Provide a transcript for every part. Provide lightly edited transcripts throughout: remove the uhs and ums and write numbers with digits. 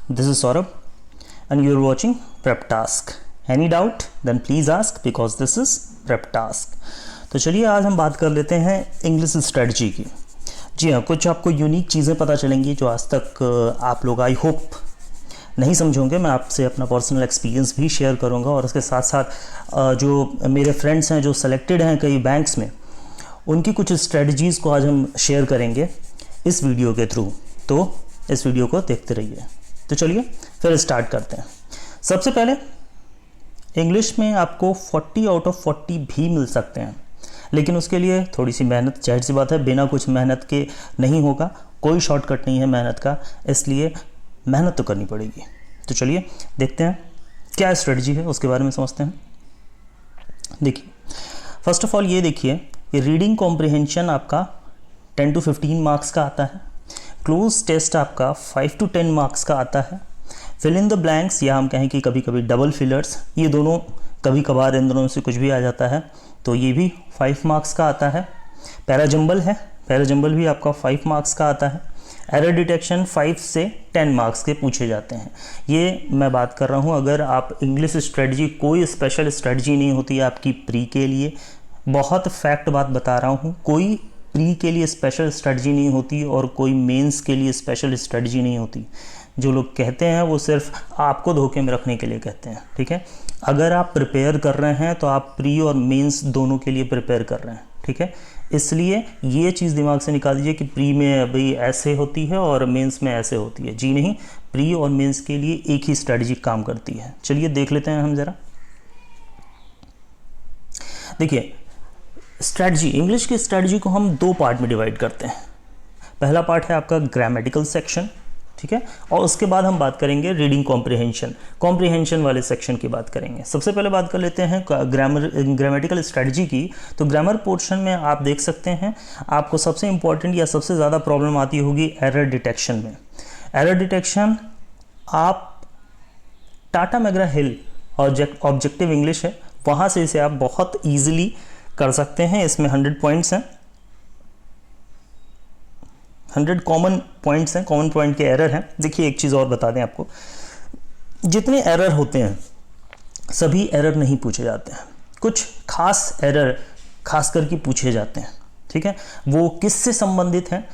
This is Saurabh and you're watching Prep Task. Any doubt? Then please ask because this is Prep Task. तो चलिए आज हम बात कर लेते हैं इंग्लिश स्ट्रेटजी की। जी हाँ, कुछ आपको यूनिक चीज़ें पता चलेंगी जो आज तक आप लोग आई होप नहीं समझोगे। मैं आपसे अपना पर्सनल एक्सपीरियंस भी शेयर करूंगा और उसके साथ साथ जो मेरे फ्रेंड्स हैं जो सेलेक्टेड हैं कई बैंक्स में, उनकी कुछ स्ट्रेटजीज़ को आज हम शेयर करेंगे इस वीडियो के थ्रू। तो इस वीडियो को देखते रहिए। तो चलिए फिर स्टार्ट करते हैं। सबसे पहले इंग्लिश में आपको 40 आउट ऑफ 40 भी मिल सकते हैं, लेकिन उसके लिए थोड़ी सी मेहनत, जाहिर सी बात है, बिना कुछ मेहनत के नहीं होगा। कोई शॉर्टकट नहीं है मेहनत का, इसलिए मेहनत तो करनी पड़ेगी। तो चलिए देखते हैं क्या स्ट्रेटजी है, उसके बारे में समझते हैं। देखिए, फर्स्ट ऑफ ऑल ये देखिए कि रीडिंग कॉम्प्रिहेंशन आपका 10 to 15 मार्क्स का आता है। क्लोज टेस्ट आपका 5 to 10 मार्क्स का आता है। फिल इन द ब्लैंक्स या हम कहें कि कभी कभी डबल फिलर्स, ये दोनों कभी कभार इन दोनों से कुछ भी आ जाता है, तो ये भी 5 मार्क्स का आता है। पैराजंबल है, पैराजंबल भी आपका 5 मार्क्स का आता है। एरर डिटेक्शन 5 से 10 मार्क्स के पूछे जाते हैं। ये मैं बात कर रहा हूँ अगर आप इंग्लिश स्ट्रेटजी, कोई स्पेशल स्ट्रेटजी नहीं होती है आपकी प्री के लिए। बहुत फैक्ट बात बता रहा हूँ, कोई प्री के लिए स्पेशल स्ट्रेटजी नहीं होती और कोई मेंस के लिए स्पेशल स्ट्रेटजी नहीं होती। जो लोग कहते हैं वो सिर्फ आपको धोखे में रखने के लिए कहते हैं, ठीक है। अगर आप प्रिपेयर कर रहे हैं तो आप प्री और मेंस दोनों के लिए प्रिपेयर कर रहे हैं, ठीक है। इसलिए ये चीज़ दिमाग से निकाल दीजिए कि प्री में भाई ऐसे होती है और मेंस में ऐसे होती है। जी नहीं, प्री और मेंस के लिए एक ही स्ट्रेटजी काम करती है। चलिए देख लेते हैं हम ज़रा। देखिए, स्ट्रेटजी, इंग्लिश की स्ट्रेटजी को हम 2 पार्ट में डिवाइड करते हैं। पहला पार्ट है आपका ग्रामेटिकल सेक्शन, ठीक है, और उसके बाद हम बात करेंगे रीडिंग कॉम्प्रिहेंशन वाले सेक्शन की बात करेंगे। सबसे पहले बात कर लेते हैं ग्रामेटिकल स्ट्रेटजी की। तो ग्रामर पोर्शन में आप देख सकते हैं आपको सबसे इंपॉर्टेंट या सबसे ज़्यादा प्रॉब्लम आती होगी एरर डिटेक्शन में। एरर डिटेक्शन आप Tata McGraw Hill objective English है, वहाँ से इसे आप बहुत ईजिली कर सकते हैं। इसमें 100 पॉइंट्स हैं, 100 कॉमन पॉइंट्स हैं, कॉमन पॉइंट के एरर हैं। देखिए एक चीज़ और बता दें आपको, जितने एरर होते हैं सभी एरर नहीं पूछे जाते हैं। कुछ खास एरर खास करके पूछे जाते हैं, ठीक है। वो किससे संबंधित हैं,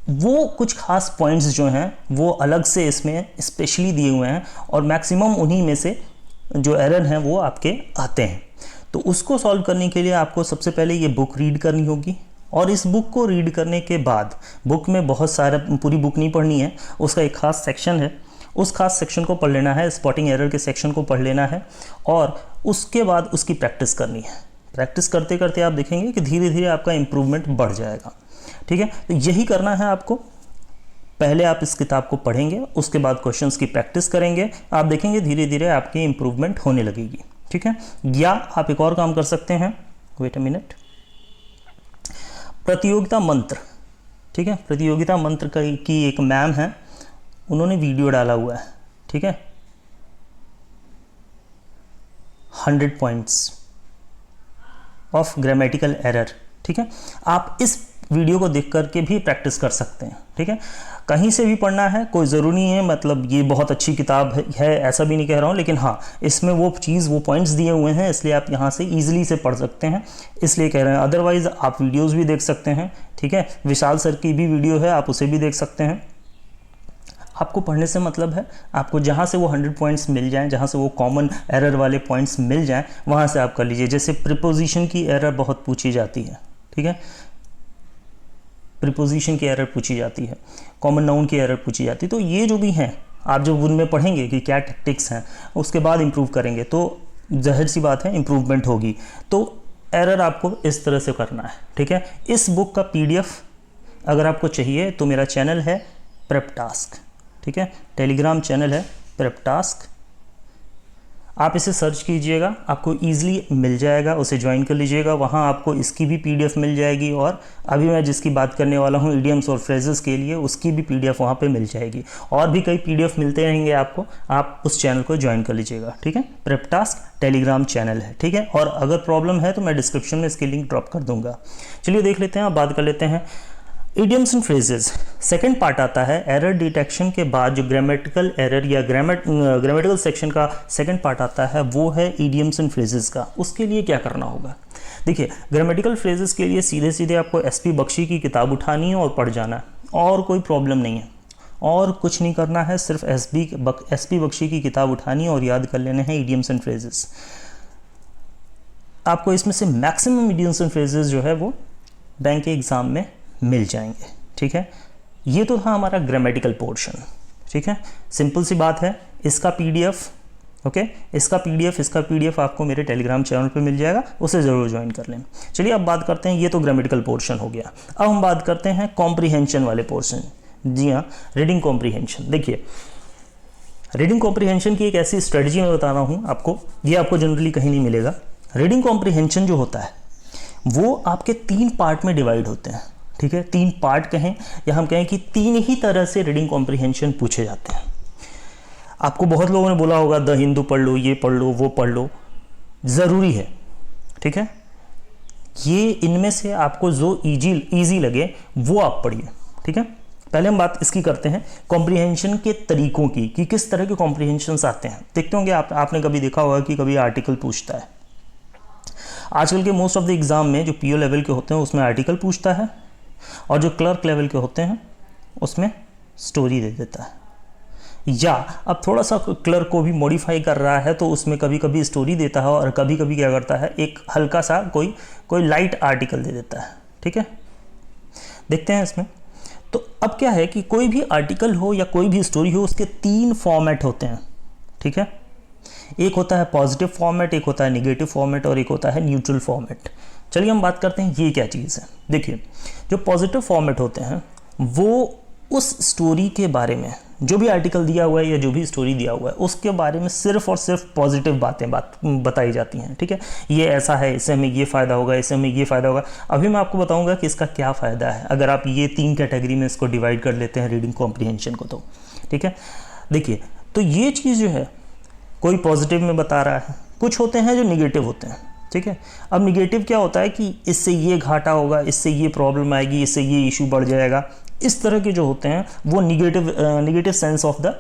वो कुछ खास पॉइंट्स जो हैं वो अलग से इसमें स्पेशली दिए हुए हैं और मैक्सिमम उन्हीं में से जो एरर हैं वो आपके आते हैं। तो उसको सॉल्व करने के लिए आपको सबसे पहले ये बुक रीड करनी होगी और इस बुक को रीड करने के बाद, बुक में बहुत सारा, पूरी बुक नहीं पढ़नी है, उसका एक खास सेक्शन है, उस खास सेक्शन को पढ़ लेना है, स्पॉटिंग एरर के सेक्शन को पढ़ लेना है और उसके बाद उसकी प्रैक्टिस करनी है। प्रैक्टिस करते करते आप देखेंगे कि धीरे धीरे आपका इम्प्रूवमेंट बढ़ जाएगा, ठीक है। तो यही करना है आपको। पहले आप इस किताब को पढ़ेंगे, उसके बाद क्वेश्चंस की प्रैक्टिस करेंगे, आप देखेंगे धीरे धीरे आपकी इम्प्रूवमेंट होने लगेगी, ठीक है। या आप एक और काम कर सकते हैं, वेट अ मिनट, प्रतियोगिता मंत्र, ठीक है। प्रतियोगिता मंत्र की एक मैम है, उन्होंने वीडियो डाला हुआ है, ठीक है। 100 पॉइंट्स ऑफ ग्रामेटिकल एरर, ठीक है। आप इस वीडियो को देख करके भी प्रैक्टिस कर सकते हैं, ठीक है। कहीं से भी पढ़ना है, कोई ज़रूरी नहीं है, मतलब ये बहुत अच्छी किताब है ऐसा भी नहीं कह रहा हूँ, लेकिन हाँ इसमें वो चीज़, वो पॉइंट्स दिए हुए हैं, इसलिए आप यहाँ से ईजिली से पढ़ सकते हैं, इसलिए कह रहे हैं। अदरवाइज़ आप वीडियोज़ भी देख सकते हैं, ठीक है। विशाल सर की भी वीडियो है, आप उसे भी देख सकते हैं। आपको पढ़ने से मतलब है, आपको जहाँ से वो 100 पॉइंट्स मिल जाएं, जहाँ से वो कॉमन एरर वाले पॉइंट्स मिल जाएं, वहाँ से आप कर लीजिए। जैसे प्रीपोजिशन की एरर बहुत पूछी जाती है, ठीक है, प्रीपोजिशन की एरर पूछी जाती है, कॉमन नाउन की एरर पूछी जाती है। तो ये जो भी हैं, आप जब उनमें पढ़ेंगे कि क्या टैक्टिक्स हैं, उसके बाद इम्प्रूव करेंगे तो जाहिर सी बात है इम्प्रूवमेंट होगी। तो एरर आपको इस तरह से करना है, ठीक है। इस बुक का PDF अगर आपको चाहिए तो मेरा चैनल है प्रेप टास्क, ठीक है, टेलीग्राम चैनल है प्रेप टास्क। आप इसे सर्च कीजिएगा, आपको ईजिली मिल जाएगा, उसे ज्वाइन कर लीजिएगा। वहाँ आपको इसकी भी PDF मिल जाएगी और अभी मैं जिसकी बात करने वाला हूँ इडियम्स और फ्रेजेस के लिए, उसकी भी PDF वहाँ पे मिल जाएगी। और भी कई PDF मिलते रहेंगे आपको, आप उस चैनल को ज्वाइन कर लीजिएगा, ठीक है। प्रेप टास्क टेलीग्राम चैनल है, ठीक है। और अगर प्रॉब्लम है तो मैं डिस्क्रिप्शन में इसकी लिंक ड्रॉप कर दूँगा। चलिए देख लेते हैं, अब बात कर लेते हैं idioms and phrases second part आता है। एरर डिटेक्शन के बाद जो ग्रामेटिकल एरर या ग्रामेटिकल सेक्शन का सेकंड पार्ट आता है वो है इडियम्स एंड फ्रेजेस का। उसके लिए क्या करना होगा? देखिए, ग्रामेटिकल फ्रेजेस के लिए सीधे सीधे आपको एसपी बख्शी की किताब उठानी है और पढ़ जाना है, और कोई प्रॉब्लम नहीं है, और कुछ नहीं करना है, सिर्फ एसपी बख्शी की किताब उठानी है और याद कर लेने हैं इडियम्स एंड फ्रेजेस। आपको इसमें से मैक्सिमम इडियम्स एंड फ्रेजेस जो है वो बैंक के एग्ज़ाम में मिल जाएंगे। ठीक है, ये तो था हमारा ग्रामेटिकल पोर्शन। ठीक है, सिंपल सी बात है। इसका पीडीएफ, ओके, इसका पीडीएफ आपको मेरे टेलीग्राम चैनल पे मिल जाएगा, उसे ज़रूर ज्वाइन कर लें। चलिए अब बात करते हैं, ये तो ग्रामेटिकल पोर्शन हो गया। अब हम बात करते हैं कॉम्प्रीहेंशन वाले पोर्शन। जी हाँ, रीडिंग कॉम्प्रीहेंशन। देखिए, रीडिंग कॉम्प्रीहेंशन की एक ऐसी स्ट्रेटजी मैं बता रहा हूँ आपको, ये आपको जनरली कहीं नहीं मिलेगा। रीडिंग कॉम्प्रीहेंशन जो होता है वो आपके 3 पार्ट में डिवाइड होते हैं। ठीक है, 3 पार्ट कहें या हम कहें कि 3 ही तरह से रीडिंग कॉम्प्रीहेंशन पूछे जाते हैं। आपको बहुत लोगों ने बोला होगा द हिंदू पढ़ लो, ये पढ़ लो, वो पढ़ लो, ज़रूरी है। ठीक है, ये इनमें से आपको जो ईजी लगे वो आप पढ़िए। ठीक है, पहले हम बात इसकी करते हैं कॉम्प्रीहेंशन के तरीकों की, कि किस तरह के कॉम्प्रीहेंशंस आते हैं। देखते होंगे आपने कभी देखा होगा कि कभी आर्टिकल पूछता है। आजकल के मोस्ट ऑफ द एग्ज़ाम में जो पीओ लेवल के होते हैं उसमें आर्टिकल पूछता है, और जो क्लर्क लेवल के होते हैं उसमें स्टोरी दे देता है, या अब थोड़ा सा क्लर्क को भी मॉडिफाई कर रहा है तो उसमें कभी कभी स्टोरी देता है, और कभी कभी क्या करता है एक हल्का सा कोई लाइट आर्टिकल दे देता है। ठीक है, देखते हैं इसमें। तो अब क्या है कि कोई भी आर्टिकल हो या कोई भी स्टोरी हो, उसके 3 फॉर्मेट होते हैं। ठीक है, एक होता है पॉजिटिव फॉर्मेट, एक होता है नेगेटिव फॉर्मेट, और एक होता है न्यूट्रल फॉर्मेट। चलिए हम बात करते हैं ये क्या चीज़ है। देखिए, जो पॉजिटिव फॉर्मेट होते हैं वो उस स्टोरी के बारे में, जो भी आर्टिकल दिया हुआ है या जो भी स्टोरी दिया हुआ है उसके बारे में सिर्फ और सिर्फ पॉजिटिव बातें बताई जाती हैं। ठीक है, ये ऐसा है, इससे हमें ये फ़ायदा होगा, इससे हमें ये फ़ायदा होगा। अभी मैं आपको बताऊंगा कि इसका क्या फ़ायदा है अगर आप ये 3 कैटेगरी में इसको डिवाइड कर लेते हैं रीडिंग कॉम्प्रीहेंशन को। तो ठीक है, देखिए, तो ये चीज़ जो है कोई पॉजिटिव में बता रहा है, कुछ होते हैं जो निगेटिव होते हैं। ठीक है, अब निगेटिव क्या होता है कि इससे ये घाटा होगा, इससे ये प्रॉब्लम आएगी, इससे ये इशू बढ़ जाएगा। इस तरह के जो होते हैं वो negative sense of the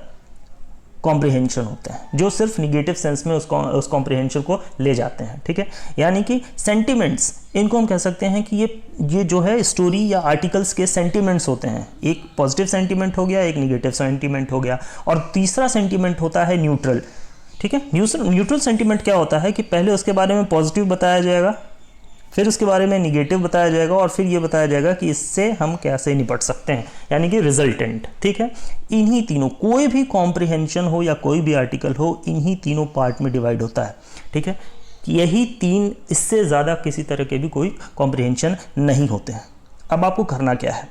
comprehension होते हैं, जो सिर्फ निगेटिव सेंस में उस कॉम्प्रीहेंशन को ले जाते हैं। ठीक है, यानी कि सेंटिमेंट्स, इनको हम कह सकते हैं कि ये जो है स्टोरी या आर्टिकल्स के सेंटिमेंट्स होते हैं। एक पॉजिटिव सेंटिमेंट हो गया, एक निगेटिव सेंटिमेंट हो गया, और तीसरा सेंटिमेंट होता है न्यूट्रल। ठीक है, न्यूट्रल सेंटिमेंट क्या होता है कि पहले उसके बारे में पॉजिटिव बताया जाएगा, फिर उसके बारे में निगेटिव बताया जाएगा, और फिर ये बताया जाएगा कि इससे हम कैसे निपट सकते हैं, यानी कि रिजल्टेंट। ठीक है, इन्हीं तीनों, कोई भी कॉम्प्रीहेंशन हो या कोई भी आर्टिकल हो, इन्हीं तीनों पार्ट में डिवाइड होता है। ठीक है, यही 3, इससे ज़्यादा किसी तरह के भी कोई कॉम्प्रीहेंशन नहीं होते हैं। अब आपको करना क्या है?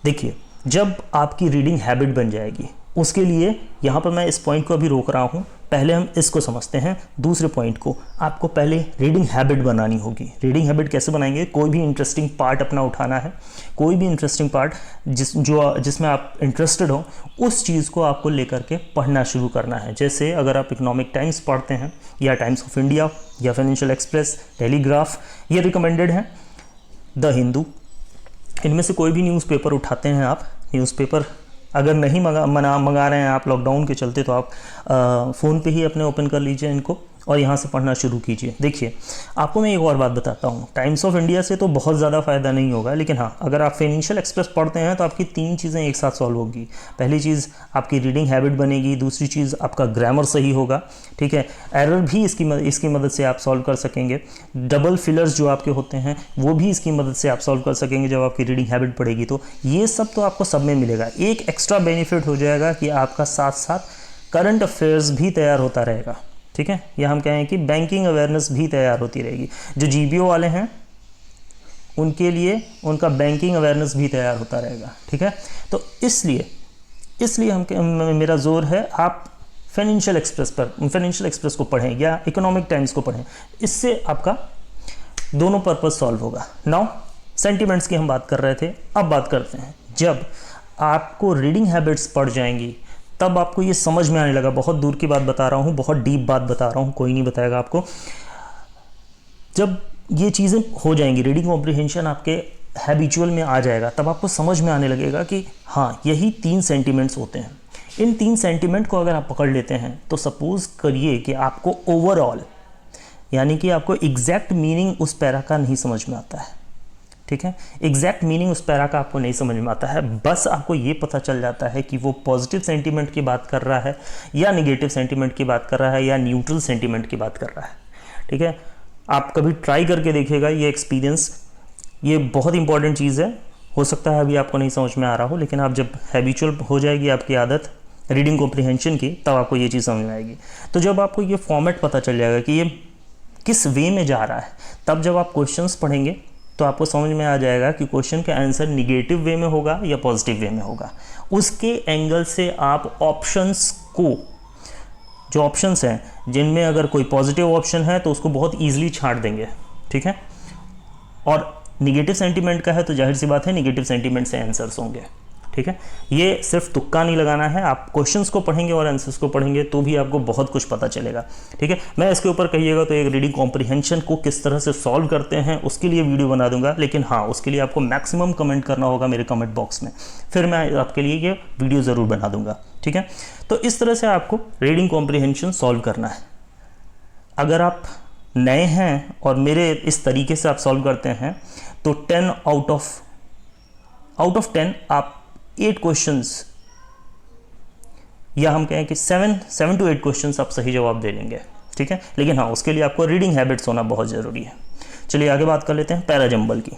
देखिए, जब आपकी रीडिंग हैबिट बन जाएगी, उसके लिए यहाँ पर मैं इस पॉइंट को अभी रोक रहा हूँ, पहले हम इसको समझते हैं। दूसरे पॉइंट को, आपको पहले रीडिंग हैबिट बनानी होगी। रीडिंग हैबिट कैसे बनाएंगे? कोई भी इंटरेस्टिंग पार्ट अपना उठाना है, कोई भी इंटरेस्टिंग पार्ट जिसमें आप इंटरेस्टेड हो, उस चीज़ को आपको लेकर के पढ़ना शुरू करना है। जैसे अगर आप इकोनॉमिक टाइम्स पढ़ते हैं, या टाइम्स ऑफ इंडिया, या फाइनेंशियल एक्सप्रेस, टेलीग्राफ, ये रिकमेंडेड है, द हिंदू, इनमें से कोई भी न्यूज़पेपर उठाते हैं आप। न्यूज़पेपर अगर नहीं मंगा रहे हैं आप लॉकडाउन के चलते, तो आप फ़ोन पे ही अपने ओपन कर लीजिए इनको, और यहाँ से पढ़ना शुरू कीजिए। देखिए, आपको मैं एक और बात बताता हूँ, टाइम्स ऑफ इंडिया से तो बहुत ज़्यादा फ़ायदा नहीं होगा, लेकिन हाँ, अगर आप फाइनेंशियल एक्सप्रेस पढ़ते हैं तो आपकी 3 चीज़ें एक साथ सॉल्व होगी। पहली चीज़, आपकी रीडिंग हैबिट बनेगी। दूसरी चीज़, आपका ग्रामर सही होगा। ठीक है, एरर भी इसकी मदद से आप सॉल्व कर सकेंगे। डबल फिलर्स जो आपके होते हैं वो भी इसकी मदद से आप सॉल्व कर सकेंगे जब आपकी रीडिंग हैबिट पड़ेगी। तो ये सब तो आपको सब में मिलेगा। एक एक्स्ट्रा बेनिफिट हो जाएगा कि आपका साथ साथ करंट अफेयर्स भी तैयार होता रहेगा। ठीक है, या हम कहें कि बैंकिंग अवेयरनेस भी तैयार होती रहेगी। जो जीबीओ वाले हैं उनके लिए उनका बैंकिंग अवेयरनेस भी तैयार होता रहेगा। ठीक है, तो इसलिए मेरा जोर है आप फाइनेंशियल एक्सप्रेस को पढ़ें या इकोनॉमिक टाइम्स को पढ़ें। इससे आपका दोनों पर्पस सॉल्व होगा। नाउ सेंटिमेंट्स की हम बात कर रहे थे, अब बात करते हैं जब आपको रीडिंग हैबिट्स पड़ जाएंगी तब आपको ये समझ में आने लगा। बहुत दूर की बात बता रहा हूँ, बहुत डीप बात बता रहा हूँ, कोई नहीं बताएगा आपको। जब ये चीज़ें हो जाएंगी, रीडिंग कॉम्प्रीहेंशन आपके हैबिचुअल में आ जाएगा तब आपको समझ में आने लगेगा कि हाँ यही 3 सेंटिमेंट्स होते हैं। इन 3 सेंटिमेंट को अगर आप पकड़ लेते हैं तो सपोज़ करिए कि आपको ओवरऑल यानी कि आपको एग्जैक्ट मीनिंग उस पैरा का नहीं समझ में आता है, ठीक है, एग्जैक्ट मीनिंग उस पैरा का आपको नहीं समझ में आता है, बस आपको ये पता चल जाता है कि वो पॉजिटिव सेंटीमेंट की बात कर रहा है या निगेटिव सेंटीमेंट की बात कर रहा है या न्यूट्रल सेंटीमेंट की बात कर रहा है, ठीक है। आप कभी ट्राई करके देखिएगा ये एक्सपीरियंस, ये बहुत इंपॉर्टेंट चीज़ है। हो सकता है अभी आपको नहीं समझ में आ रहा हो, लेकिन आप जब हैबिचुअल हो जाएगी आपकी आदत रीडिंग कॉम्प्रिहेंशन की तब आपको ये चीज़ समझ में आएगी। तो जब आपको ये फॉर्मेट पता चल जाएगा कि ये किस वे में जा रहा है, तब जब आप क्वेश्चंस पढ़ेंगे तो आपको समझ में आ जाएगा कि क्वेश्चन का आंसर निगेटिव वे में होगा या पॉजिटिव वे में होगा। उसके एंगल से आप ऑप्शंस को, जो ऑप्शंस हैं जिनमें अगर कोई पॉजिटिव ऑप्शन है तो उसको बहुत ईजिली छांट देंगे, ठीक है, और निगेटिव सेंटीमेंट का है तो जाहिर सी बात है निगेटिव सेंटीमेंट से आंसर्स होंगे, ठीक है। ये सिर्फ तुक्का नहीं लगाना है, आप क्वेश्चंस को पढ़ेंगे और आंसर्स को पढ़ेंगे तो भी आपको बहुत कुछ पता चलेगा, ठीक है। मैं इसके ऊपर कहिएगा तो एक रीडिंग कॉम्प्रिहेंशन को किस तरह से सॉल्व करते हैं उसके लिए वीडियो बना दूंगा, लेकिन हाँ उसके लिए आपको मैक्सिमम कमेंट करना होगा मेरे कमेंट बॉक्स में, फिर मैं आपके लिए ये वीडियो ज़रूर बना दूंगा, ठीक है। तो इस तरह से आपको रीडिंग कॉम्प्रिहेंशन सॉल्व करना है। अगर आप नए हैं और मेरे इस तरीके से आप सॉल्व करते हैं तो 10 आउट ऑफ 10 आप 8 क्वेश्चंस या हम कहें कि 7 to 8 क्वेश्चंस आप सही जवाब दे लेंगे, ठीक है। लेकिन हाँ उसके लिए आपको रीडिंग हैबिट्स होना बहुत ज़रूरी है। चलिए आगे बात कर लेते हैं पैराजंबल की।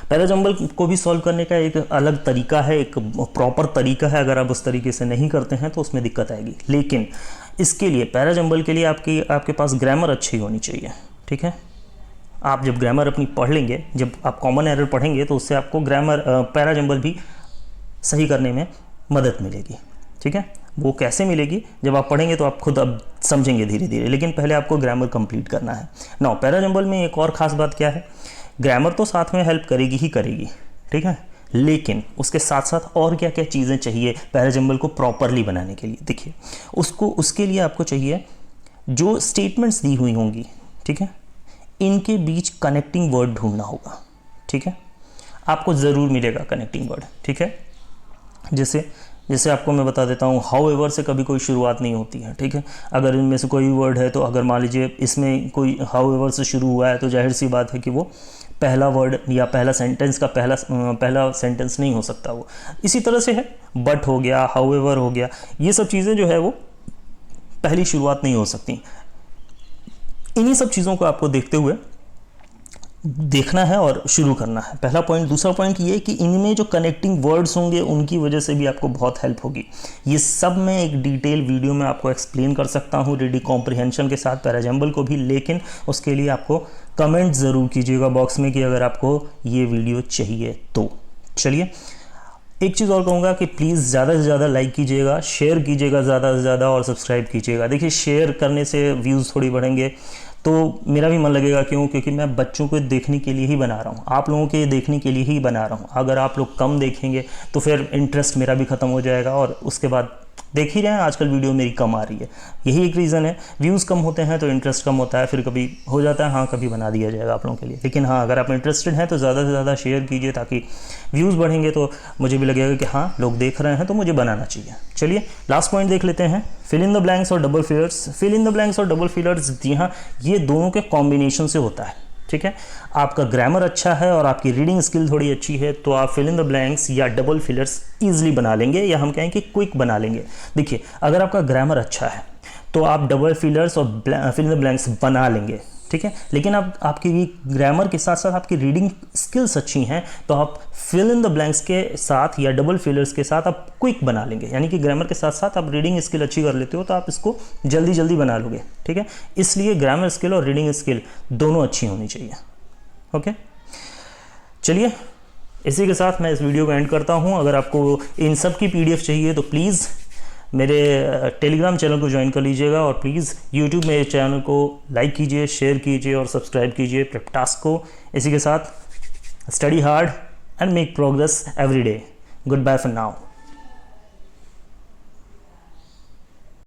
पैराजंबल को भी सॉल्व करने का एक अलग तरीका है, एक प्रॉपर तरीका है। अगर आप उस तरीके से नहीं करते हैं तो उसमें दिक्कत आएगी, लेकिन इसके लिए पैराजंबल के लिए आपके पास ग्रामर अच्छी होनी चाहिए, ठीक है। आप जब ग्रामर अपनी पढ़ लेंगे, जब आप कॉमन एरर पढ़ेंगे तो उससे आपको ग्रामर पैराजंबल भी सही करने में मदद मिलेगी, ठीक है। वो कैसे मिलेगी जब आप पढ़ेंगे तो आप खुद अब समझेंगे धीरे धीरे, लेकिन पहले आपको ग्रामर कंप्लीट करना है। नाउ पैराजंबल में एक और ख़ास बात क्या है, ग्रामर तो साथ में हेल्प करेगी ही करेगी, ठीक है, लेकिन उसके साथ साथ और क्या क्या चीज़ें चाहिए पैराजंबल को प्रॉपरली बनाने के लिए। देखिए उसके लिए आपको चाहिए जो स्टेटमेंट्स दी हुई होंगी, ठीक है, इनके बीच कनेक्टिंग वर्ड ढूंढना होगा, ठीक है। आपको ज़रूर मिलेगा कनेक्टिंग वर्ड, ठीक है। जैसे आपको मैं बता देता हूँ, हाउएवर से कभी कोई शुरुआत नहीं होती है, ठीक है। अगर इनमें से कोई वर्ड है तो अगर मान लीजिए इसमें कोई हाउएवर से शुरू हुआ है तो जाहिर सी बात है कि वो पहला वर्ड या पहला सेंटेंस का पहला सेंटेंस नहीं हो सकता वो। इसी तरह से है, बट हो गया, हाउएवर हो गया, ये सब चीज़ें जो है वो पहली शुरुआत नहीं हो सकती। इन्हीं सब चीज़ों को आपको देखते हुए देखना है और शुरू करना है, पहला पॉइंट। दूसरा पॉइंट ये कि इनमें जो कनेक्टिंग वर्ड्स होंगे उनकी वजह से भी आपको बहुत हेल्प होगी। ये सब मैं एक डिटेल वीडियो में आपको एक्सप्लेन कर सकता हूँ रीडिंग कॉम्प्रिहेंशन के साथ पैराजंबल को भी, लेकिन उसके लिए आपको कमेंट ज़रूर कीजिएगा बॉक्स में कि अगर आपको ये वीडियो चाहिए तो। चलिए एक चीज़ और कहूँगा कि प्लीज़ ज़्यादा से ज़्यादा लाइक कीजिएगा, शेयर कीजिएगा ज़्यादा से ज़्यादा और सब्सक्राइब कीजिएगा। देखिए शेयर करने से व्यूज़ थोड़ी बढ़ेंगे तो मेरा भी मन लगेगा, क्योंकि मैं बच्चों को देखने के लिए ही बना रहा हूँ, आप लोगों के देखने के लिए ही बना रहा हूँ। अगर आप लोग कम देखेंगे तो फिर इंटरेस्ट मेरा भी ख़त्म हो जाएगा और उसके बाद देख ही रहे हैं आजकल वीडियो मेरी कम आ रही है, यही एक रीज़न है। व्यूज़ कम होते हैं तो इंटरेस्ट कम होता है, फिर कभी हो जाता है हाँ कभी बना दिया जाएगा आप लोगों के लिए। लेकिन हाँ अगर आप इंटरेस्टेड हैं तो ज़्यादा से ज़्यादा शेयर कीजिए ताकि व्यूज़ बढ़ेंगे तो मुझे भी लगेगा कि हाँ लोग देख रहे हैं तो मुझे बनाना चाहिए। चलिए लास्ट पॉइंट देख लेते हैं, फिल इन द ब्लैंक्स और double fillers. Fill in the blanks और डबल फिलर्स, जी हाँ ये दोनों के कॉम्बिनेशन से होता है, ठीक है। आपका ग्रामर अच्छा है और आपकी रीडिंग स्किल थोड़ी अच्छी है तो आप फिल इन द ब्लैंक्स या डबल फिलर्स ईजिली बना लेंगे, या हम कहें कि क्विक बना लेंगे। देखिए अगर आपका ग्रामर अच्छा है तो आप डबल फिलर्स और फिल इन द ब्लैंक्स बना लेंगे, ठीक है। लेकिन आपकी ग्रामर के साथ साथ आपकी रीडिंग स्किल्स अच्छी हैं तो आप फिल इन द ब्लैंक्स के साथ या डबल फिलर्स के साथ आप क्विक बना लेंगे, यानी कि ग्रामर के साथ साथ आप रीडिंग स्किल अच्छी कर लेते हो तो आप इसको जल्दी जल्दी बना लोगे, ठीक है। इसलिए ग्रामर स्किल और रीडिंग स्किल दोनों अच्छी होनी चाहिए, ओके। चलिए इसी के साथ मैं इस वीडियो को एंड करता हूँ। अगर आपको इन सब की PDF चाहिए तो प्लीज़ मेरे टेलीग्राम चैनल को ज्वाइन कर लीजिएगा और प्लीज़ यूट्यूब मेरे चैनल को लाइक कीजिए, शेयर कीजिए और सब्सक्राइब कीजिए प्रेपटास्क को। इसी के साथ study hard and make progress every day. Goodbye for now.